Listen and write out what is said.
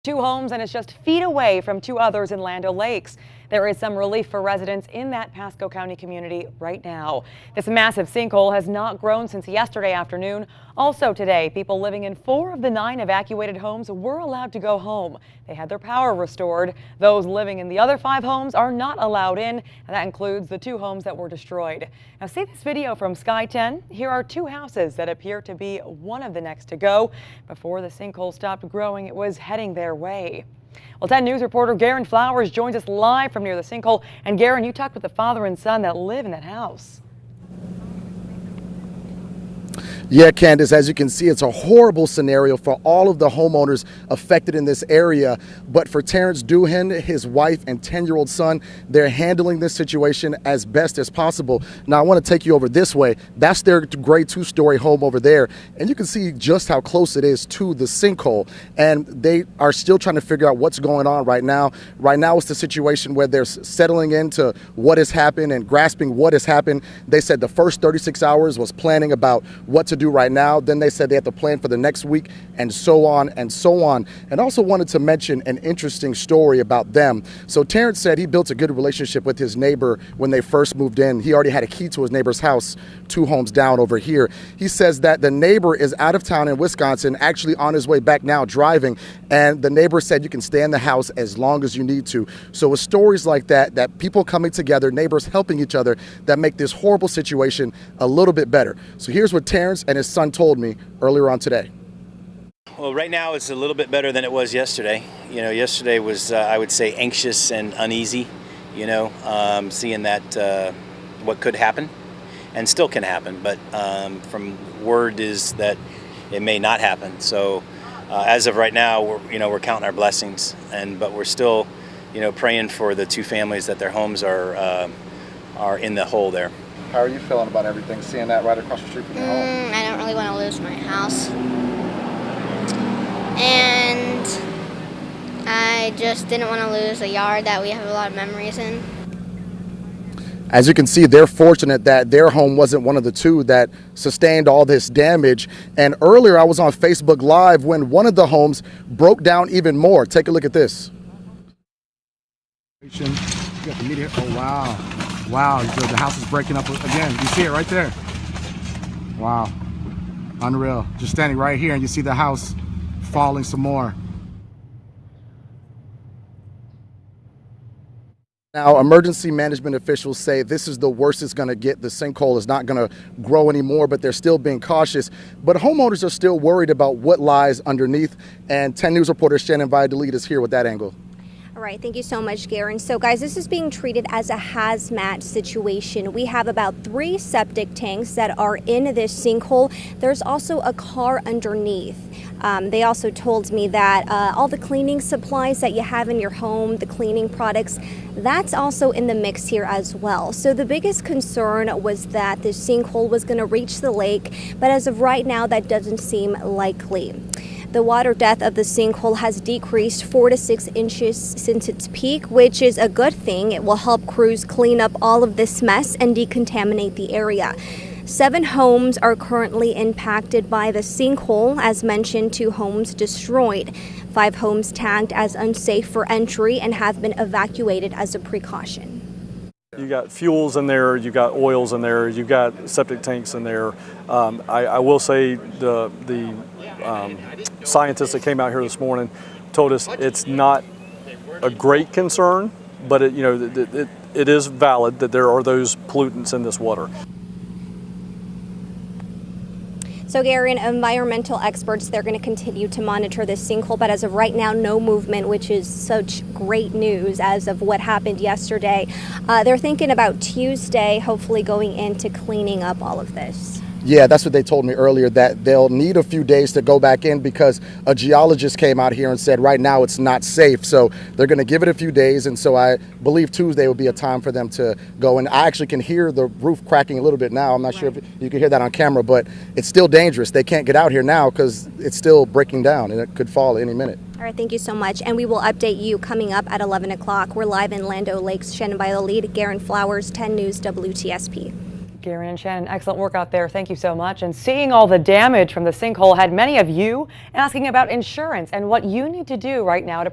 Two homes, and it's just feet away from two others in Land O'Lakes. There is some relief for residents in that Pasco County community right now. This massive sinkhole has not grown since yesterday afternoon. Also today, people living in 4 of the 9 evacuated homes were allowed to go home. They had their power restored. Those living in the other 5 homes are not allowed in, and that includes the 2 homes that were destroyed. Now see this video from Sky 10. Here are 2 houses that appear to be one of the next to go. Before the sinkhole stopped growing, it was heading their way. Well, 10 News reporter Garin joins us live from near the sinkhole. And Garin, you talked with the father and son that live in that house. Yeah, Candace, as you can see, it's a horrible scenario for all of the homeowners affected in this area. But for Terrence DOOHEN, his wife and 10-year-old son, they're handling this situation as best as possible. Now, I want to take you over this way. That's their gray 2-story home over there. And you can see just how close it is to the sinkhole. And they are still trying to figure out what's going on right now. Right now, it's the situation where they're settling into what has happened and grasping what has happened. They said the first 36 hours was planning about what to do right now. Then they said they have to plan for the next week, and so on and so on. And also wanted to mention an interesting story about them. So Terrence said he built a good relationship with his neighbor when they first moved in. He already had a key to his neighbor's house 2 homes down over here. He says that the neighbor is out of town in Wisconsin, actually on his way back now driving, and the neighbor said you can stay in the house as long as you need to. So with stories like that, that people coming together, neighbors helping each other, that make this horrible situation a little bit better. So here's what Terrence and his son told me earlier on today. Well, right now it's a little bit better than it was yesterday. You know, yesterday was, I would say, anxious and uneasy, you know, seeing that what could happen and still can happen. But from word is that it may not happen. So as of right now, we're counting our blessings, but we're still, praying for the 2 families that their homes are in the hole there. How are you feeling about everything, seeing that right across the street from your home? I don't really want to lose my house. And I just didn't want to lose a yard that we have a lot of memories in. As you can see, they're fortunate that their home wasn't one of the 2 that sustained all this damage. And earlier I was on Facebook Live when one of the homes broke down even more. Take a look at this. You got the media. Oh, wow. Wow, the house is breaking up again. You see it right there. Wow. Unreal. Just standing right here and you see the house falling some more. Now, emergency management officials say this is the worst it's going to get. The sinkhole is not going to grow anymore, but they're still being cautious. But homeowners are still worried about what lies underneath. And 10 News reporter Shannon Valladolid is here with that angle. All right, thank you so much, Garin. So guys, this is being treated as a hazmat situation. We have about 3 septic tanks that are in this sinkhole. There's also a car underneath. They also told me that all the cleaning supplies that you have in your home, the cleaning products, that's also in the mix here as well. So the biggest concern was that this sinkhole was going to reach the lake, but as of right now, that doesn't seem likely. The water depth of the sinkhole has decreased 4 to 6 inches since its peak, which is a good thing. It will help crews clean up all of this mess and decontaminate the area. 7 homes are currently impacted by the sinkhole. As mentioned, 2 homes destroyed. 5 homes tagged as unsafe for entry and have been evacuated as a precaution. You got fuels in there, you got oils in there, you got septic tanks in there. I will say the scientists that came out here this morning told us it's not a great concern, but it is valid that there are those pollutants in this water. So Garin, environmental experts, they're going to continue to monitor this sinkhole, but as of right now, no movement, which is such great news as of what happened yesterday. They're thinking about Tuesday, hopefully going into cleaning up all of this. Yeah, that's what they told me earlier, that they'll need a few days to go back in because a geologist came out here and said right now it's not safe. So they're going to give it a few days. And so I believe Tuesday will be a time for them to go. And I actually can hear the roof cracking a little bit now. I'm not sure if you can hear that on camera, but it's still dangerous. They can't get out here now because it's still breaking down and it could fall any minute. All right, thank you so much. And we will update you coming up at 11 o'clock. We're live in Land O'Lakes. Shannon Valladolid, Garin, 10 News, WTSP. Garin and Shannon, excellent work out there. Thank you so much. And seeing all the damage from the sinkhole had many of you asking about insurance and what you need to do right now to